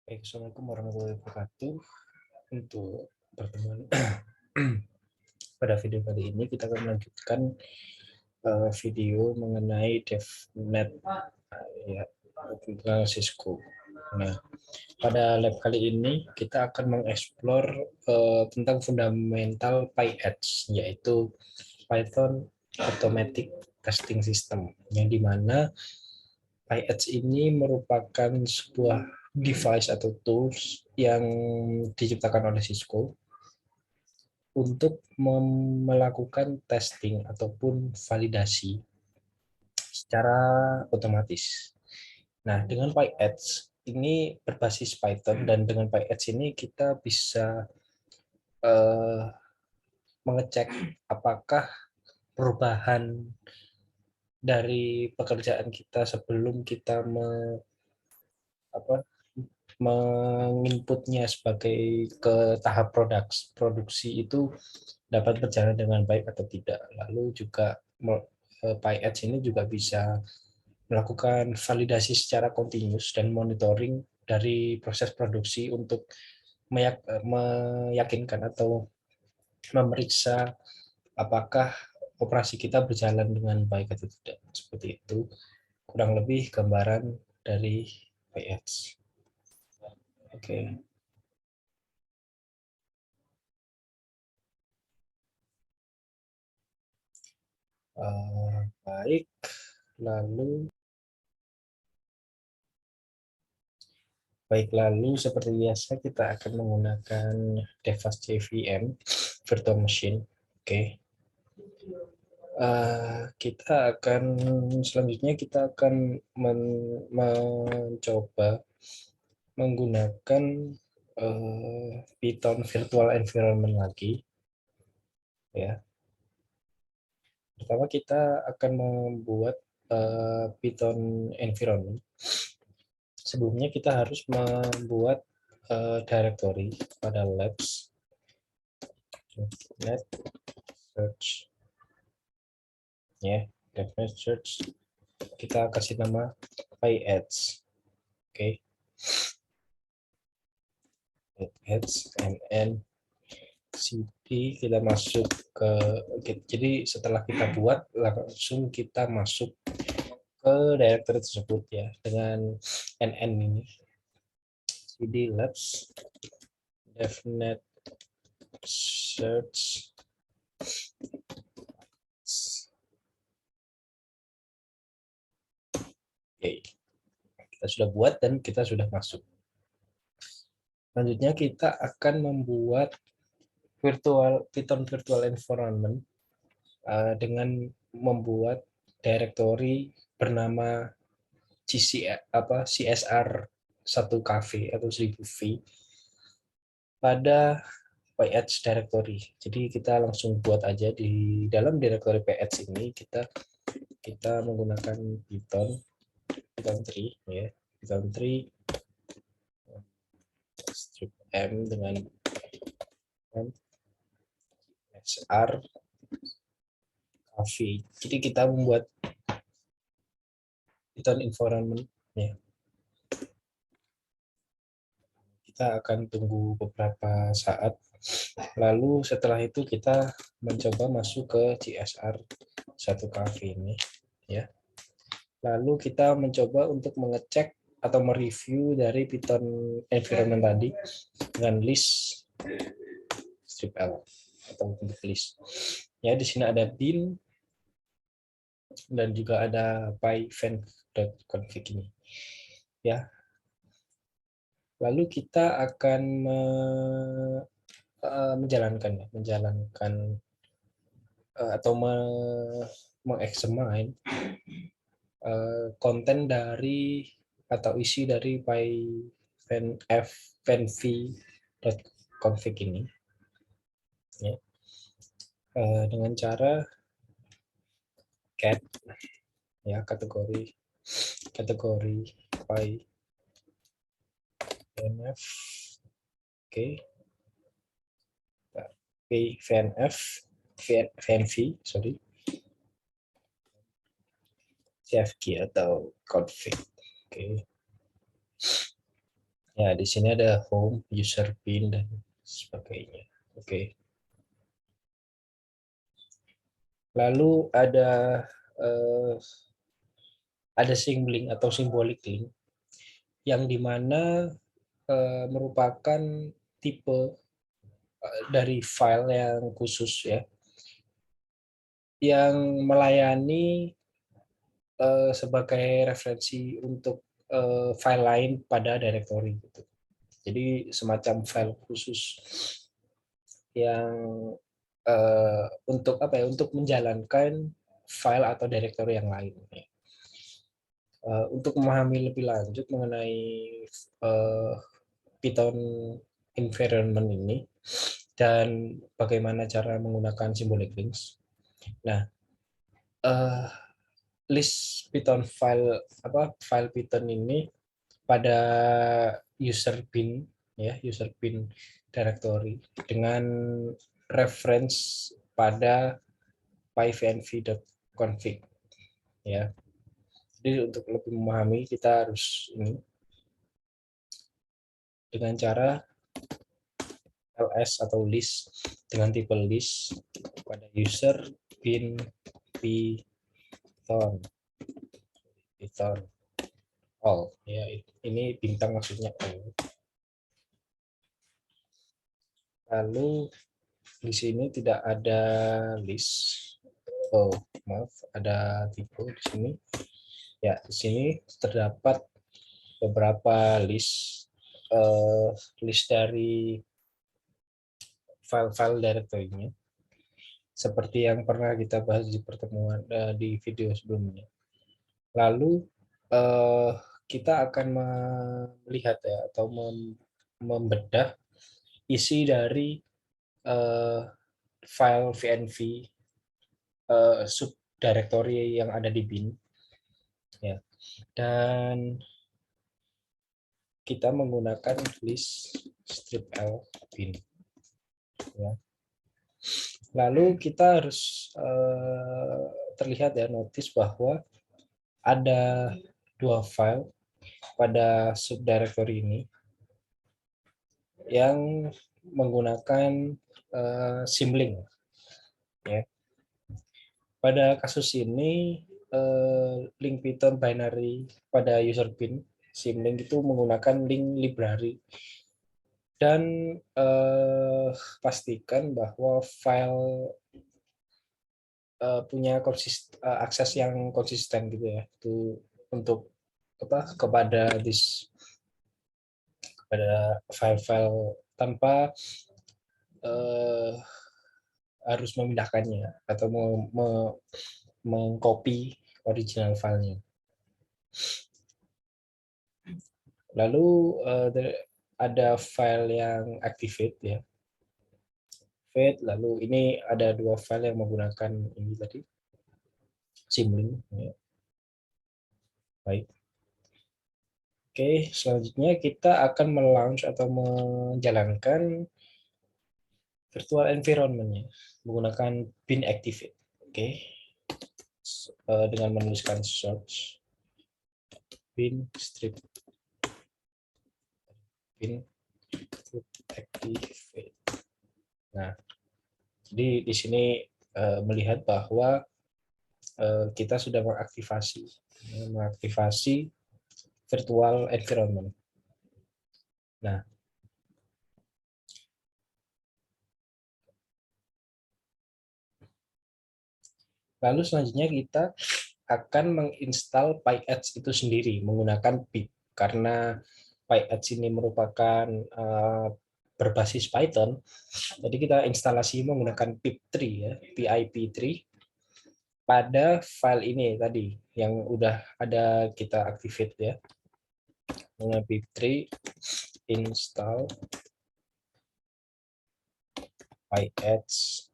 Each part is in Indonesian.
Assalamualaikum warahmatullahi wabarakatuh. Untuk pertemuan pada video kali ini kita akan melanjutkan video mengenai DevNet ya, tentang Cisco. Nah, pada lab kali ini kita akan mengeksplor tentang fundamental PyEdge, yaitu Python Automatic Testing System, yang dimana PyEdge ini merupakan sebuah device atau tools yang diciptakan oleh Cisco untuk melakukan testing ataupun validasi secara otomatis. Nah, dengan PyEdge ini berbasis Python, dan dengan PyEdge ini kita bisa uh, mengecek apakah perubahan dari pekerjaan kita sebelum kita menginputnya sebagai ke tahap produksi itu dapat berjalan dengan baik atau tidak. Lalu juga PyEdge ini juga bisa melakukan validasi secara continuous dan monitoring dari proses produksi untuk meyakinkan atau memeriksa apakah operasi kita berjalan dengan baik atau tidak. Seperti itu kurang lebih gambaran dari PyEdge. Oke. Baik, lalu seperti biasa kita akan menggunakan device JVM virtual machine. Oke. Selanjutnya kita akan mencoba menggunakan Python virtual environment lagi, ya. Pertama kita akan membuat Python environment. Sebelumnya kita harus membuat directory pada labs net search, ya, net search. Kita kasih nama PyEdge. Oke. PyEdge and cd kita masuk ke, jadi setelah kita buat langsung kita masuk ke directory tersebut, ya, dengan nn ini, cd labs devnet search. Oke, kita sudah buat dan kita sudah masuk. Selanjutnya kita akan membuat Python virtual environment dengan membuat directory bernama CSR 1KV atau 1000V pada PyEdge directory. Jadi kita langsung buat aja di dalam directory PyEdge ini, kita menggunakan Python 3, ya, Python 3 strip m dengan CSR KV. Jadi kita membuat Python environment, ya. Kita akan tunggu beberapa saat. Lalu setelah itu kita mencoba masuk ke CSR 1KV ini, ya. Lalu kita mencoba untuk mengecek atau mereview dari Python environment tadi dengan list strip L atau bentuk list. Ya, di sini ada bin dan juga ada python.config ini. Ya. Lalu kita akan menjalankan atau mengexamine konten dari atau isi dari python.config ini, ya, dengan cara cat, ya, kategori pythonf, oke, vnv, sorry, cfg atau config. Oke. Ya, di sini ada home, user pin dan sebagainya. Oke. Lalu eh, ada symlink atau symbolic link yang dimana merupakan tipe dari file yang khusus ya, yang melayani sebagai referensi untuk file lain pada directory gitu. Jadi semacam file khusus yang untuk apa ya? Untuk menjalankan file atau directory yang lain. Untuk memahami lebih lanjut mengenai uh, Python environment ini dan bagaimana cara menggunakan symbolic links. Nah, uh, list Python file Python ini pada user bin ya, user bin directory dengan reference pada pyvnv.config ya. Jadi untuk lebih memahami kita harus ini dengan cara ls atau list dengan tipe list pada user bin python python all ya, ini bintang maksudnya all. Lalu di sini tidak ada list. Oh, maaf, ada tipe di sini. Ya, di sini terdapat beberapa list dari file-file directory-nya seperti yang pernah kita bahas di pertemuan di video sebelumnya. Lalu eh, kita akan melihat ya atau membedah isi dari eh, file VNV subdirectory yang ada di bin ya. Dan kita menggunakan list strip-l bin ya. Lalu kita harus terlihat ya, notice bahwa ada dua file pada subdirectory ini yang menggunakan symlink ya. Pada kasus ini link Python binary pada user bin symlink itu menggunakan link library dan pastikan bahwa file punya akses yang konsisten gitu ya, itu untuk apa kepada file-file tanpa uh, harus memindahkannya atau mengcopy original filenya. Lalu ada file yang activate ya, activate. Lalu ini ada dua file yang menggunakan ini tadi symlink ya. Baik. Oke, selanjutnya kita akan melaunch atau menjalankan virtual environment-nya menggunakan bin activate. Oke. Dengan menuliskan search bin strip bin activate. Nah, jadi di sini melihat bahwa kita sudah mengaktifasi virtual environment. Nah, lalu selanjutnya kita akan menginstal PyEdge itu sendiri menggunakan pip, karena PyEdge ini merupakan berbasis Python. Jadi kita instalasi menggunakan pip3 ya, pip3 pada file ini tadi yang udah ada kita activate ya. Dengan pip3 install PyEdge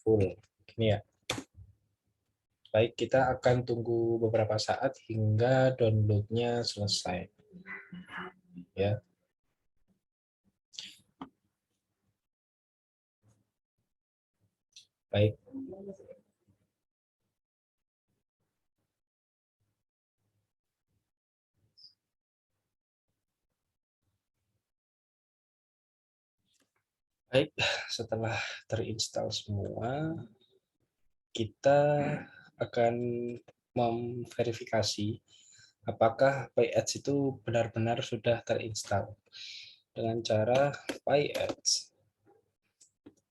full. Ini ya. Baik, kita akan tunggu beberapa saat hingga downloadnya selesai. Ya. Baik. Baik, setelah terinstall semua, kita akan memverifikasi apakah PyAds itu benar-benar sudah terinstall dengan cara PyAds.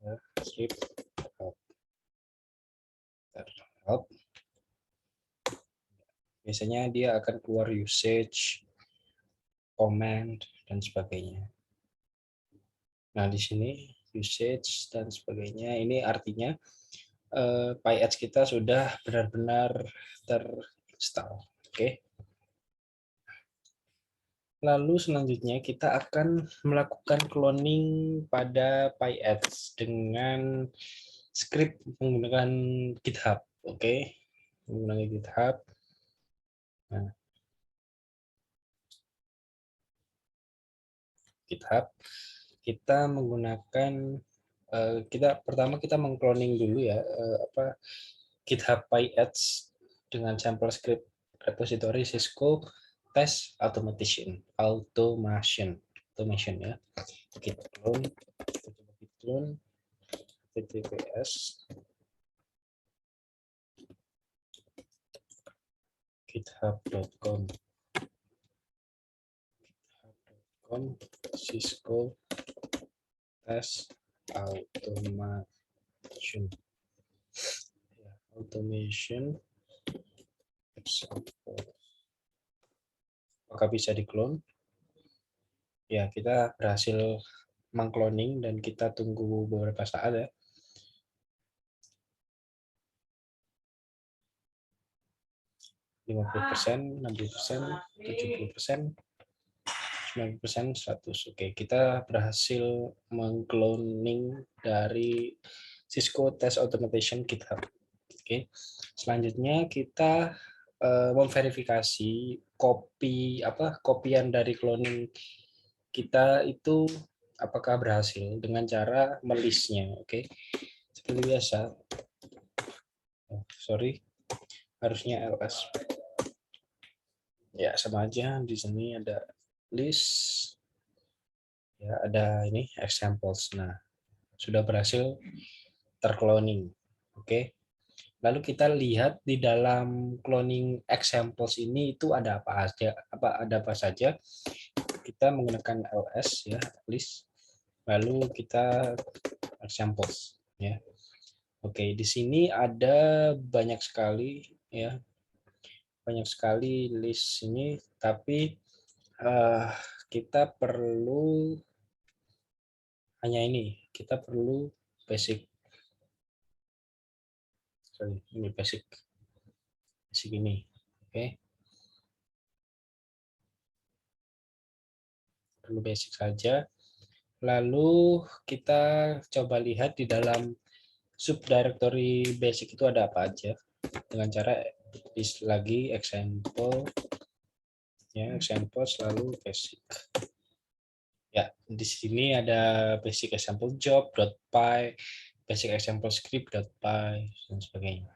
Ya, script help. Biasanya dia akan keluar usage, command, dan sebagainya. Nah, di sini usage dan sebagainya, ini artinya PyAds kita sudah benar-benar terinstall. Oke. Lalu selanjutnya kita akan melakukan cloning pada PyAds dengan script menggunakan GitHub. Oke. Menggunakan GitHub. Nah, GitHub kita menggunakan kita pertama kita mengcloning dulu ya GitHub PyAds dengan sampel script repository Cisco test automation ya. Kita clone https github.com Cisco test automation example. Apakah bisa diklon? Ya, kita berhasil mengcloning dan kita tunggu beberapa saat ya. 50%, 60%, 70%, 90%, 100%. Oke, kita berhasil mengcloning dari Cisco Test Automation GitHub. Oke. Selanjutnya kita memverifikasi kopian dari cloning kita itu apakah berhasil dengan cara melistnya. Oke. Seperti biasa. Sorry. Harusnya ls. Ya, sama aja. Di sini ada list. Ya, ada ini examples. Nah, sudah berhasil tercloning. Oke. Lalu kita lihat di dalam cloning examples ini itu ada apa saja. Kita menggunakan ls ya, list. Lalu kita examples ya. Oke, di sini ada banyak sekali ya. Banyak sekali list ini, tapi kita perlu hanya ini. Kita perlu basic. Sorry, ini basic ini. Oke. Perlu basic saja. Lalu kita coba lihat di dalam subdirectory basic itu ada apa aja dengan cara list lagi example ya, example selalu basic. Ya, di sini ada basic example job.py, basic example script.py dan sebagainya.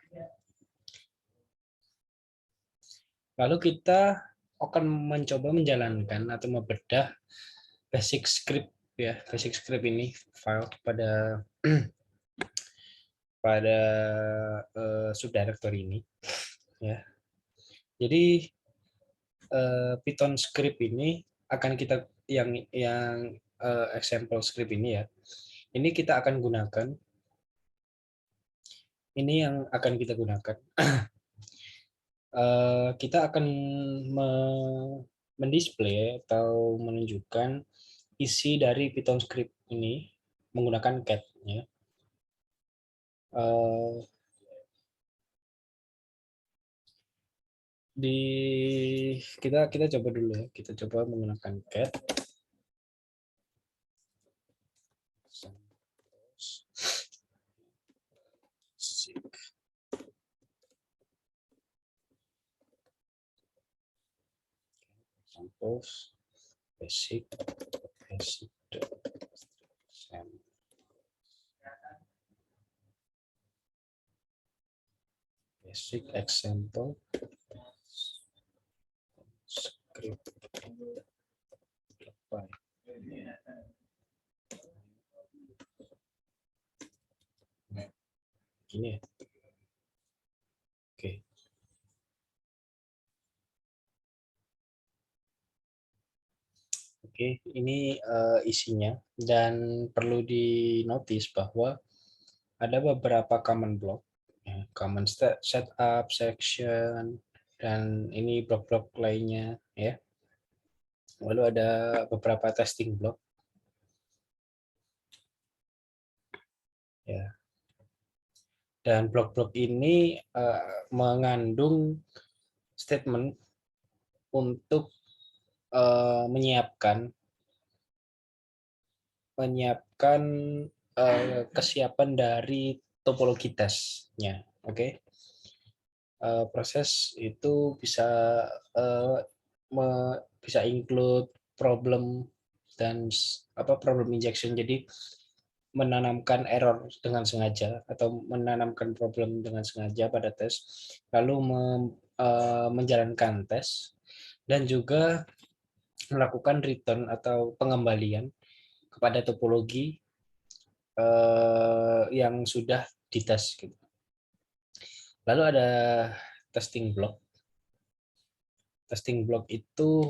Lalu kita akan mencoba menjalankan atau membedah basic script ya, basic script ini file pada subdirectory ini ya. Jadi Python script ini akan kita yang example script ini ya. Ini kita akan gunakan. Ini yang akan kita gunakan. Kita akan mendisplay atau menunjukkan isi dari Python script ini menggunakan cat ya. Kita coba dulu ya. Kita coba menggunakan cat. Samples basic example script Ini ya. Oke. Oke, ini isinya, dan perlu dinotis bahwa ada beberapa common block, ya, common setup, section, dan ini blok-blok lainnya, ya. Lalu ada beberapa testing block, ya. Dan blok-blok ini mengandung statement untuk menyiapkan kesiapan dari topologi tesnya. Oke. Proses itu bisa eh, bisa include problem dan problem injection. Jadi menanamkan error dengan sengaja atau menanamkan problem dengan sengaja pada tes, lalu menjalankan tes, dan juga melakukan return atau pengembalian kepada topologi yang sudah dites. Gitu. Lalu ada testing block. Testing block itu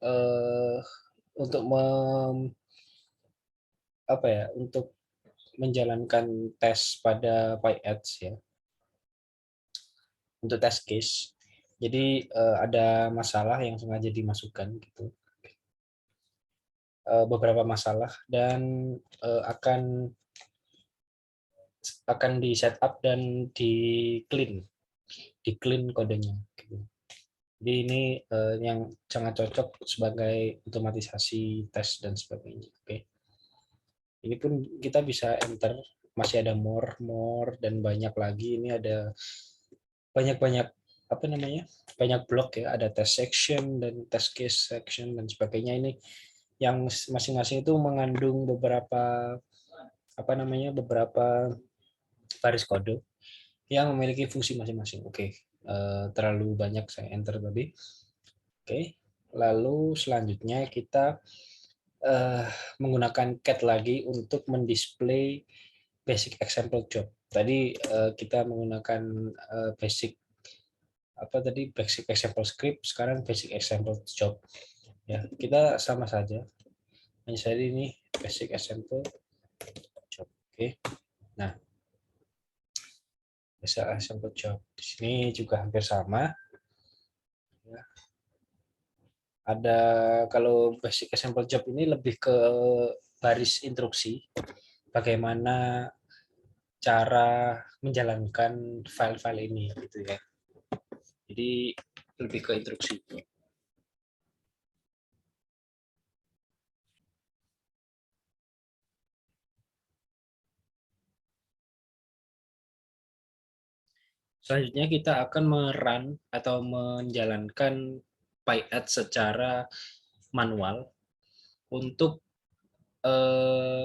eh, untuk untuk menjalankan tes pada PyEdge, ya, untuk test case. Jadi ada masalah yang sengaja dimasukkan gitu, beberapa masalah, dan akan di setup dan di clean kodenya. Gitu. Jadi ini yang sangat cocok sebagai otomatisasi tes dan sebagainya. Oke. Ini pun kita bisa enter, masih ada more dan banyak lagi. Ini ada banyak banyak blok, ya, ada test section dan test case section dan sebagainya. Ini yang masing-masing itu mengandung beberapa baris kode yang memiliki fungsi masing-masing. Oke, terlalu banyak saya enter tadi. Oke, lalu selanjutnya kita menggunakan cat lagi untuk mendisplay basic example job. Tadi kita menggunakan basic example script, sekarang basic example job. Ya, kita sama saja. Hanya saja ini basic example job. Oke. Nah, basic example job di sini juga hampir sama. Ya. Ada, kalau basic example job ini lebih ke baris instruksi bagaimana cara menjalankan file-file ini gitu ya. Jadi lebih ke instruksi. Selanjutnya kita akan merun atau menjalankan PyAds secara manual untuk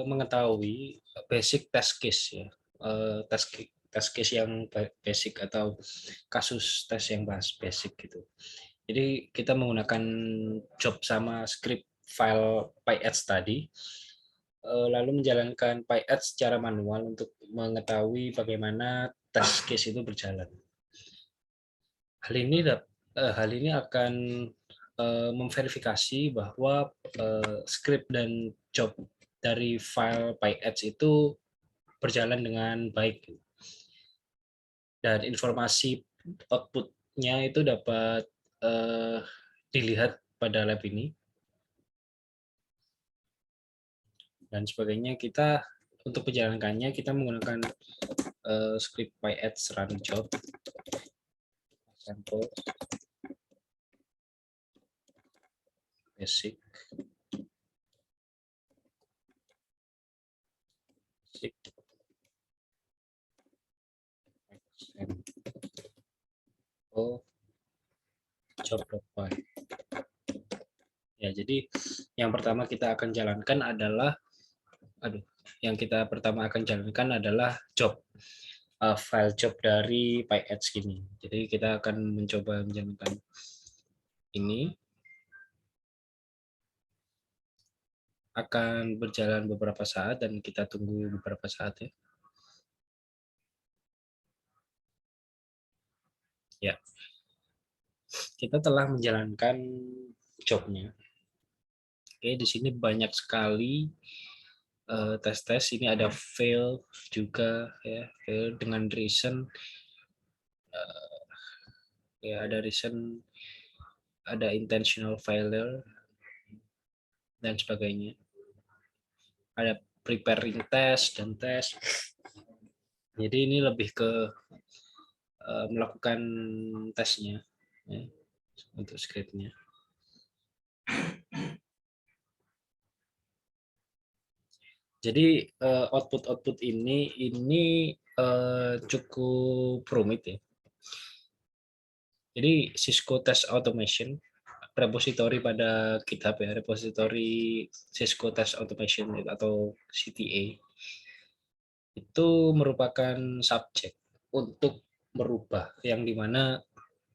mengetahui basic test case, ya. Test case yang basic atau kasus tes yang basic gitu. Jadi kita menggunakan job sama script file PyAds tadi, lalu menjalankan PyAds secara manual untuk mengetahui bagaimana test case itu berjalan. Hal ini akan memverifikasi bahwa script dan job dari file PyEdge itu berjalan dengan baik, dan informasi outputnya itu dapat dilihat pada lab ini dan sebagainya. Kita untuk menjalankannya kita menggunakan script PyEdge run job sample basic sample job.py. Ya, jadi yang pertama kita akan jalankan adalah job, file job dari PyEdge ini. Jadi kita akan mencoba menjalankan ini. Akan berjalan beberapa saat dan kita tunggu beberapa saat, ya. Ya, kita telah menjalankan jobnya. Oke, di sini banyak sekali tes-tes. Ini ada fail juga ya, fail dengan reason, ya ada reason, ada intentional failure dan sebagainya. Ada preparing test dan tes. Jadi ini lebih ke melakukan tesnya ya, untuk scriptnya. Jadi output ini cukup rumit ya. Jadi Cisco Test Automation, repositori pada GitHub ya, repositori Cisco Test Automation atau CTA, itu merupakan subjek untuk merubah, yang dimana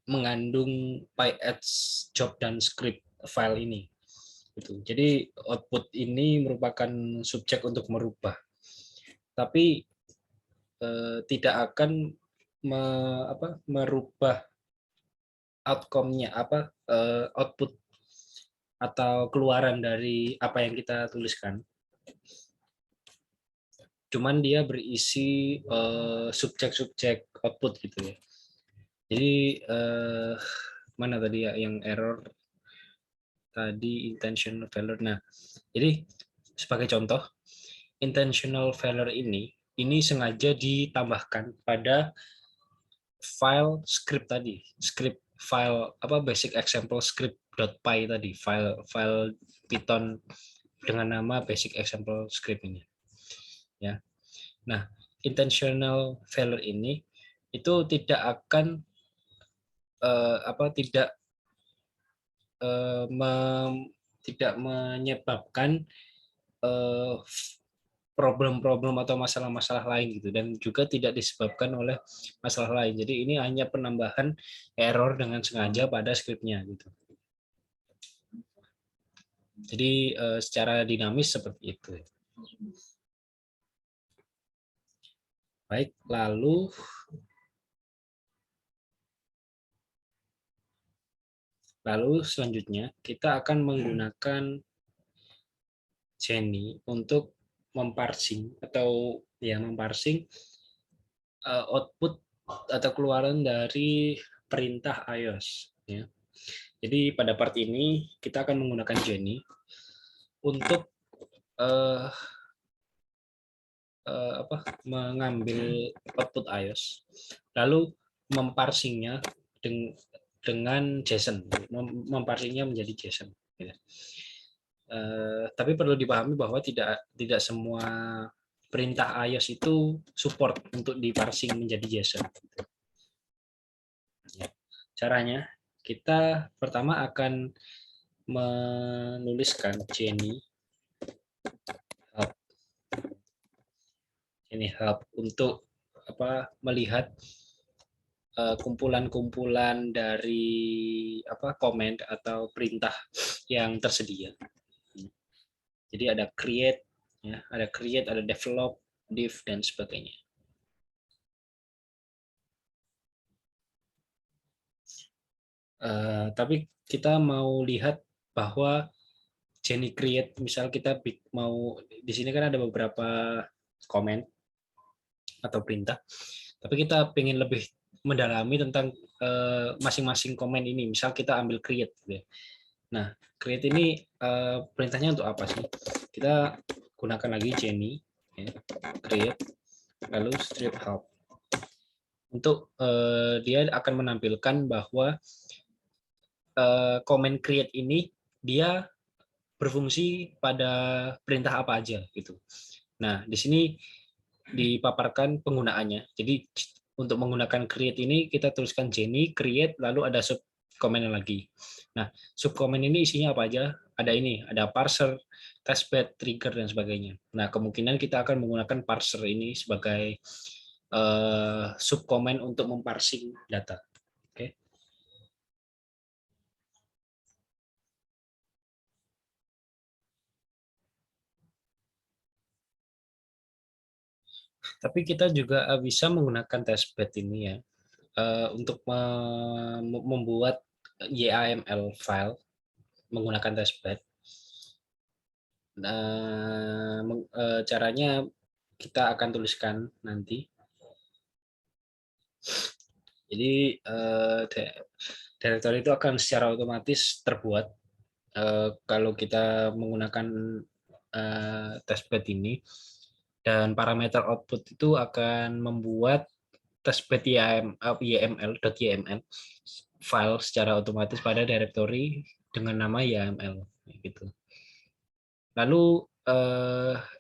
mengandung PyEdge job dan script file ini. Jadi output ini merupakan subjek untuk merubah, tapi tidak akan merubah outcome-nya, output atau keluaran dari apa yang kita tuliskan. Cuman dia berisi subjek-subjek output gitu ya. Jadi mana tadi ya yang error tadi, intentional failure. Nah, jadi sebagai contoh, intentional failure ini sengaja ditambahkan pada file script tadi, script file basic example script.py tadi, file Python dengan nama basic example script ini ya. Nah, intentional failure ini itu tidak akan tidak tidak menyebabkan problem-problem atau masalah-masalah lain gitu, dan juga tidak disebabkan oleh masalah lain. Jadi ini hanya penambahan error dengan sengaja pada scriptnya gitu. Jadi secara dinamis seperti itu. Baik, lalu selanjutnya kita akan menggunakan Jenny untuk memparsing output atau keluaran dari perintah iOS ya. Jadi pada part ini kita akan menggunakan Jenny untuk mengambil output iOS, lalu memparsingnya dengan JSON, memparsingnya menjadi JSON. Tapi perlu dipahami bahwa tidak semua perintah iOS itu support untuk diparsing menjadi JSON. Caranya, kita pertama akan menuliskan Jenny help untuk melihat kumpulan-kumpulan dari komen atau perintah yang tersedia. Jadi ada create, ya, ada develop, div dan sebagainya. Tapi kita mau lihat bahwa Jenny create, misal kita mau di sini kan ada beberapa komen atau perintah, tapi kita ingin lebih mendalami tentang masing-masing komen ini. Misal kita ambil create gitu ya. Nah, create ini perintahnya untuk apa sih? Kita gunakan lagi Jenny ya, create lalu strip help. Untuk dia akan menampilkan bahwa comment create ini dia berfungsi pada perintah apa aja gitu. Nah, di sini dipaparkan penggunaannya. Jadi untuk menggunakan create ini kita tuliskan Jenny create lalu ada sub comment lagi. Nah, sub comment ini isinya apa aja? Ada ini, ada parser, testbed, trigger dan sebagainya. Nah, kemungkinan kita akan menggunakan parser ini sebagai sub comment untuk memparsing data. Oke. Tapi kita juga bisa menggunakan testbed ini ya. untuk membuat YAML file menggunakan testbed. Caranya kita akan tuliskan nanti. Jadi directory itu akan secara otomatis terbuat kalau kita menggunakan testbed ini, dan parameter output itu akan membuat testbed YAML file secara otomatis pada directory dengan nama YAML gitu. Lalu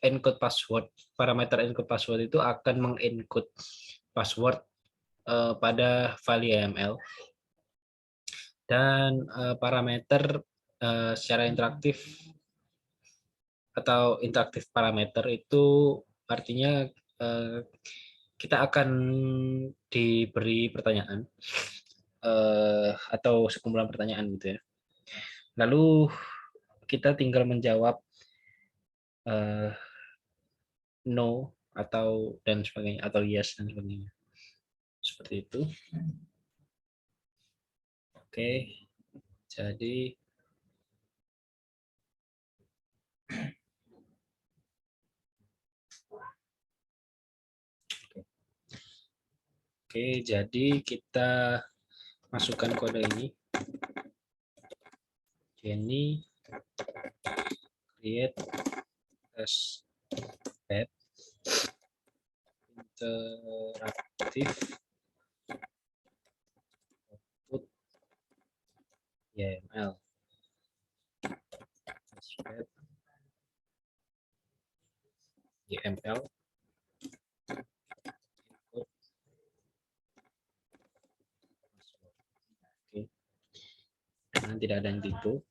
encode password, parameter encode password itu akan mengencode password pada file YAML, dan parameter secara interaktif atau interaktif parameter itu artinya kita akan diberi pertanyaan atau sekumpulan pertanyaan gitu ya. Lalu kita tinggal menjawab no atau dan sebagainya, atau yes dan sebagainya. Seperti itu. Oke. Jadi jadi kita masukkan kode ini. Jenny create testbed interaktif output YAML. Testbed YAML. Oke. Karena tidak ada yang tipu.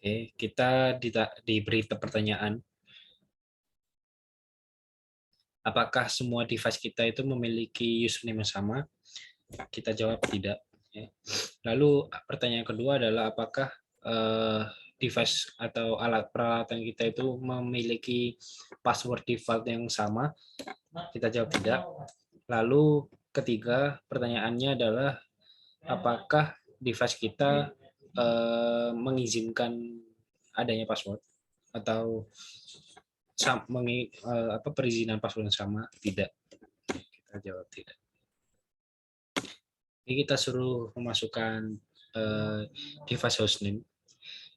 Oke, kita diberi pertanyaan, apakah semua device kita itu memiliki username yang sama? Kita jawab tidak. Lalu pertanyaan kedua adalah apakah device atau alat peralatan kita itu memiliki password default yang sama? Kita jawab tidak. Lalu ketiga pertanyaannya adalah apakah device kita mengizinkan adanya password atau perizinan password yang sama? Tidak. Kita jawab tidak. Ini kita suruh memasukkan device hostname.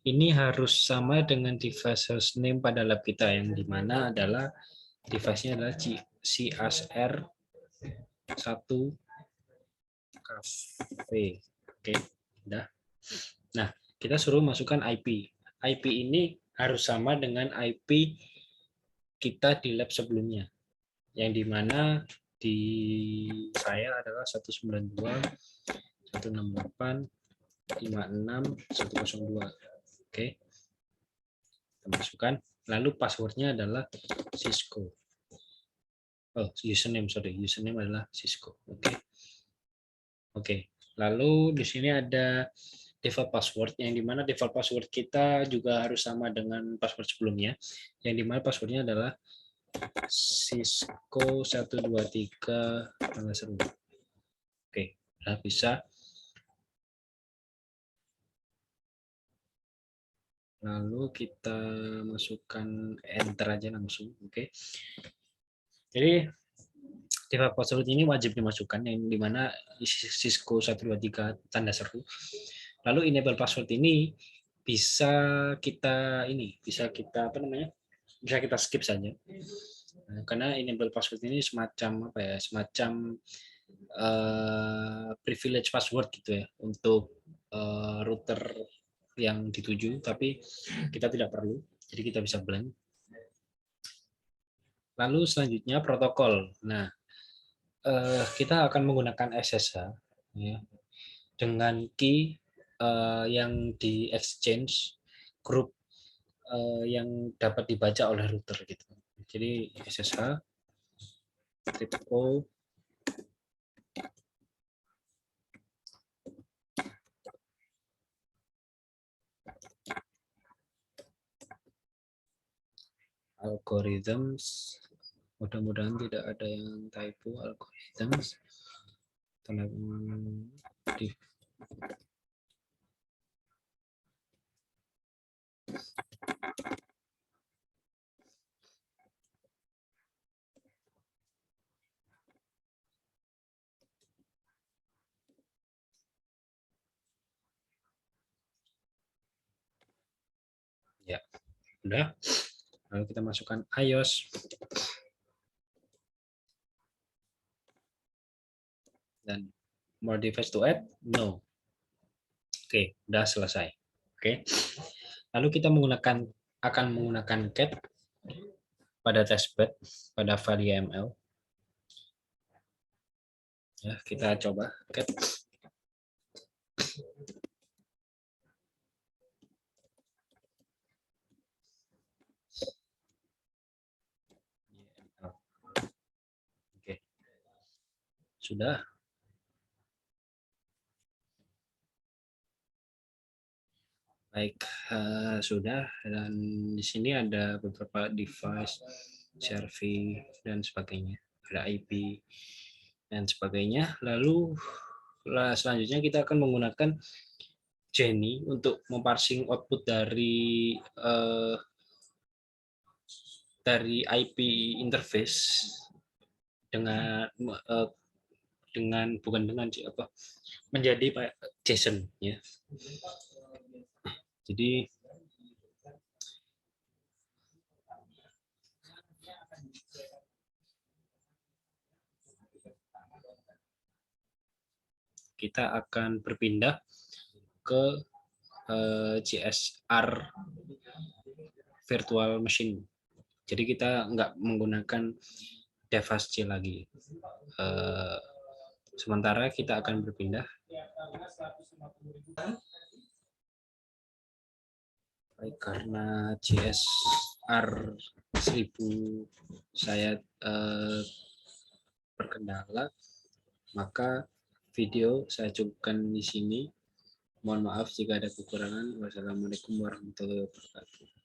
Ini harus sama dengan device hostname pada lab kita, yang dimana adalah device-nya adalah CSR 1 cafe. Oke, udah. Nah, kita suruh masukkan IP. IP ini harus sama dengan IP kita di lab sebelumnya, yang dimana di saya adalah 192.168.56.102. Oke, kita masukkan. Lalu passwordnya adalah Cisco. Username adalah Cisco. Oke. Lalu di sini ada default password, yang dimana default password kita juga harus sama dengan password sebelumnya, yang dimana passwordnya adalah Cisco 123 tanggal seru. Oke, udah bisa. Lalu kita masukkan enter aja langsung. Oke. Jadi default password ini wajib dimasukkan, yang dimana Cisco 123 tanda seru. Lalu enable password ini bisa kita bisa kita skip saja. Karena enable password ini semacam privilege password gitu ya, untuk router yang dituju, tapi kita tidak perlu, jadi kita bisa blank. Lalu selanjutnya protokol. Nah, kita akan menggunakan SSH ya, dengan key yang di exchange group yang dapat dibaca oleh router gitu. Jadi SSH crypto algorithms Mudah-mudahan tidak ada yang typo algorithms. Ya, udah. Lalu kita masukkan iOS. Dan more device to add? No. Oke, udah selesai. Oke. Lalu kita akan menggunakan cat pada testbed pada file YAML. Ya, kita coba cat. Oke. Sudah. Baik, sudah. Dan di sini ada beberapa device, service, dan sebagainya. Ada IP, dan sebagainya. Lalu selanjutnya kita akan menggunakan Jenny untuk memparsing output dari IP interface dengan bukan dengan apa menjadi JSON ya. Jadi kita akan berpindah ke GSR virtual machine. Jadi kita nggak menggunakan device C lagi. Sementara kita akan berpindah. Baik, karena GSR 1000 saya berkendala, maka video saya cukupkan di sini. Mohon maaf jika ada kekurangan. Wassalamualaikum warahmatullahi wabarakatuh.